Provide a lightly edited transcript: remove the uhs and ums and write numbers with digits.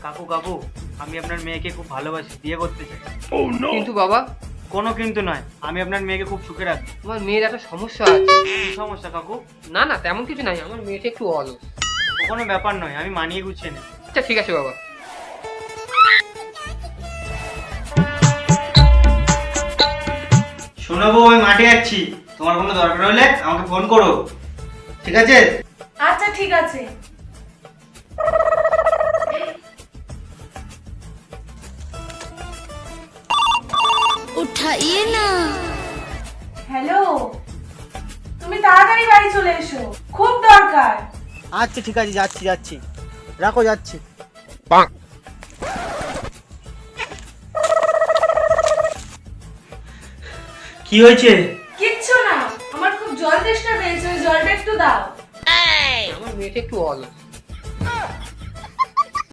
কাকু কাকু, আমি আপনার মেয়েকে খুব ভালোবাসি, বিয়ে করতে চাই। কিন্তু বাবা, কোনো কিন্তু নয়, আমি আপনার মেয়েকে খুব সুখে রাখি। আমার মেয়ের একটা সমস্যা আছে। কি সমস্যা কাকু? না না, তেমন কিছু নাই, আমার মেয়েটা একটু অলস। কোনো ব্যাপার নয়, আমি মানিয়ে গুছিয়ে নেব। আচ্ছা ঠিক আছে বাবা। শোনো বউ, আমি মাঠে যাচ্ছি, তোমার কোনো দরকার হলে আমাকে ফোন করো, ঠিক আছে? আচ্ছা ঠিক আছে। उठाइए ना। হ্যালো, তুমি তাড়াতাড়ি বাড়ি চলে এসো, খুব দরকার। আচ্ছা ঠিক আছে, যাচ্ছি যাচ্ছি, রাখো, যাচ্ছি। কি হয়েছে? কিচ্ছু না, আমার খুব জল তেষ্টা পেয়েছে, ওই জলটা একটু দাও। আমার মেয়েটা একটু অলস।